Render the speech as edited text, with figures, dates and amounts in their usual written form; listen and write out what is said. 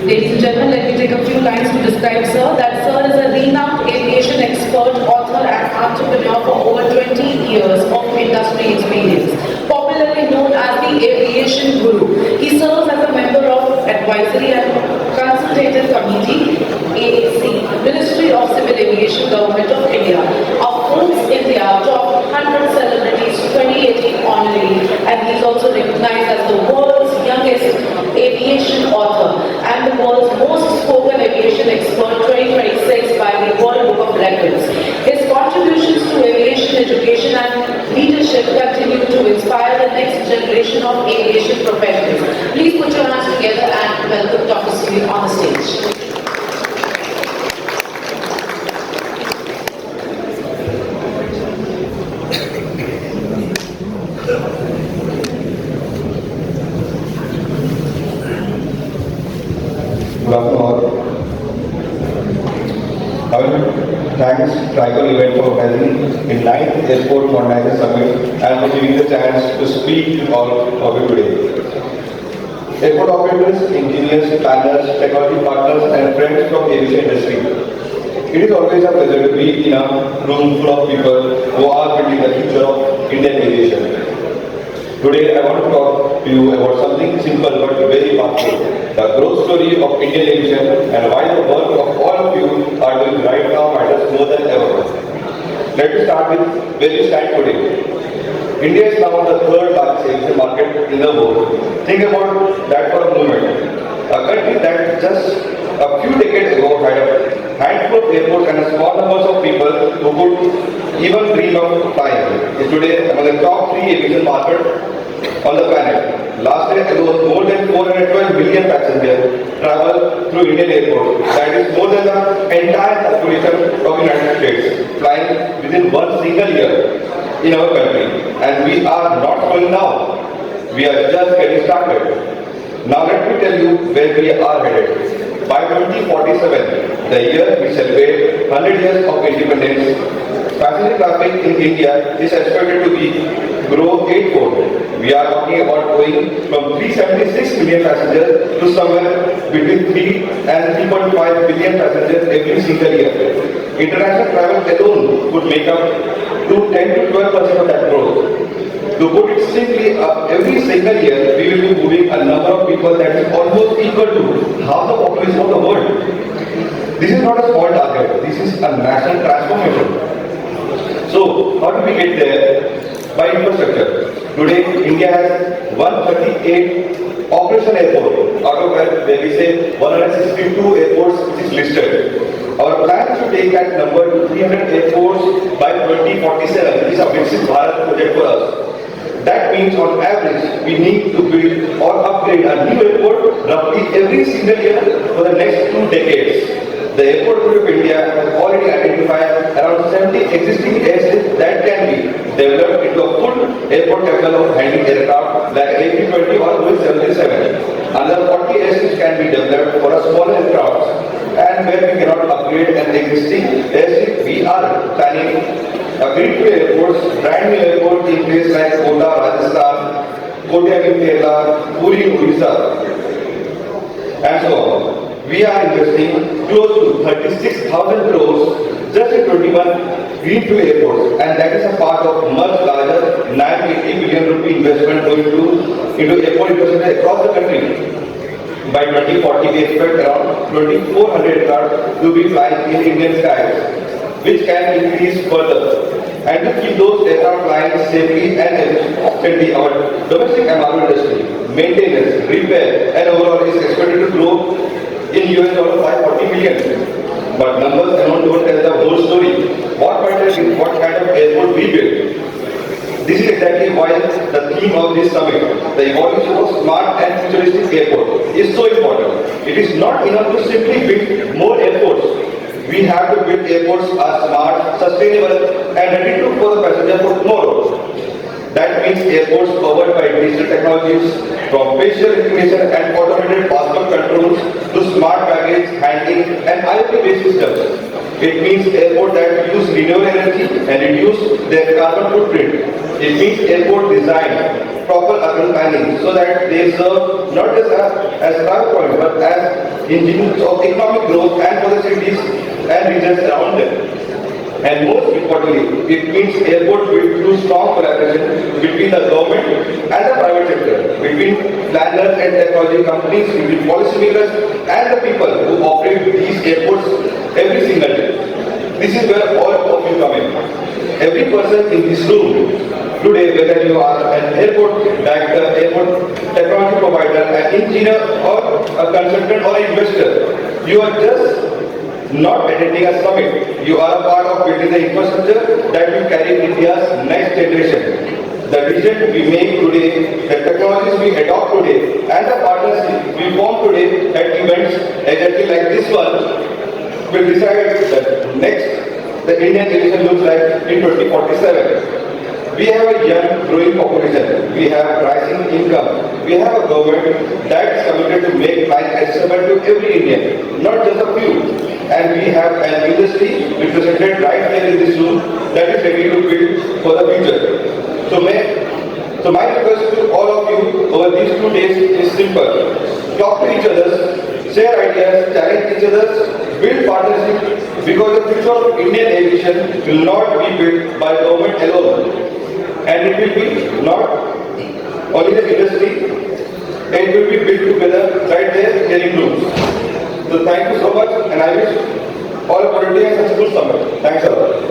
Ladies and gentlemen, let me take a few lines to describe Sir. That Sir is a renowned aviation expert, author and entrepreneur for over 20 years of industry experience. Popularly known as the Aviation Guru, he serves as a member of Advisory and Consultative Committee, AAC, Ministry of Civil Aviation, Government of India. Our Forbes India Top 100 Celebrities 2018 honoree, and he is also recognized as the world's youngest aviation author and the world's most spoken aviation expert 2026 by the World Book of Records. His contributions to aviation education and leadership continue to inspire the next generation of aviation professionals. Please put your hands together and welcome Dr. Sumeet on the stage. Good afternoon all. Thanks Tribal Event for organizing in 9th Airport Modernization Summit and for giving the chance to speak to all of you today. Airport operators, engineers, planners, technology partners and friends from aviation industry. It is always a pleasure to be in a room full of people who are building the future of Indian aviation. Today I want to talk to you about something simple but very powerful, the growth story of Indian aviation and why the work of all of you are doing right now matters more than ever. Let me start with where we stand today. India is now the third largest aviation market in the world. Think about that for a moment. A country that just a few decades ago had a handful of airports and a small numbers of people who could even dream of flying is today among the top 3 aviation markets on the planet. Last year, alone, more than 412 million passengers travel through Indian airports. That is more than the entire population of the United States flying within one single year in our country. And we are not slowing down. We are just getting started. Now let me tell you where we are headed. By 2047, the year we celebrate 100 years of independence, passenger traffic in India is expected to grow 8-fold. We are talking about going from 376 million passengers to somewhere between 3 and 3.5 billion passengers every single year. International travel alone would make up to 10 to 12% of that growth. To put it simply, every single year we will be moving a number of people that is almost equal to half the population of the world. This is not a small target, this is a national transformation. So, how do we get there? By infrastructure. Today, India has 138 operational airports, out of where we say 162 airports is listed. Our plan is to take that number to 300 airports by 2047. This is a Viksit Bharat project for us. That means on average, we need to build or upgrade a new airport roughly every single year for the next 2 decades. The Airport Group of India has already identified around 70 existing airstrips that can be developed into a full airport terminal of handling aircraft like A320 or Boeing 737. Another 40 airstrips can be developed for a smaller aircraft. And where we cannot upgrade an existing airstrip, we are planning a greenfield airports, brand new airport in places like Kota, Rajasthan, Kottayam in Kerala, Puri in Odisha, and so on. We are investing close to 36,000 crores just in 21 greenfield airports, and that is a part of much larger 980 billion rupee investment going into airport infrastructure across the country. By 2040, we expect around 2,400 aircraft to be flying in Indian skies, which can increase further. And to keep those aircraft flying safely and efficiently, our domestic MRO industry, maintenance, repair, and overall is expected to grow in US dollar 540 million. But numbers alone don't tell the whole story. What matters is what kind of airport we build. This is exactly why the theme of this summit, the evolution of smart and futuristic airport, is so important. It is not enough to simply build more airports. We have to build airports are smart, sustainable, and ready to for the passenger for tomorrow. That means airports powered by digital technologies, from facial recognition and automated passport controls to smart baggage handling and IoT-based systems. It means airports that use renewable energy and reduce their carbon footprint. It means airport design, proper urban planning, so that they serve not just as start point, but as engines of economic growth and for the cities and regions around them. And most importantly, it means airport built through strong collaboration between the government and the private sector, between planners and technology companies, between policymakers and the people who operate these airports every single day. This is where all of you come in. Every person in this room today, whether you are an airport director, airport technology provider, an engineer or a consultant or an investor, you are just not attending a summit. You are a part of building the infrastructure that will carry India's next generation. The vision we make today, the technologies we adopt today, and the partners we form today at events exactly like this one will decide that next the Indian aviation looks like in 2047. We have a young, growing population. We have rising income. We have a government that is committed to make life accessible to every Indian, not just a few. And we have an industry represented right here in this room that is ready to build for the future. So my request to all of you over these 2 days is simple. Talk to each other, share ideas, challenge each other, build partnership, because the future of Indian aviation will not be built by government alone. And it will be not only the industry, it will be built together right there in rooms. So thank you so much, and I wish all a productive and successful summit. Thanks a lot.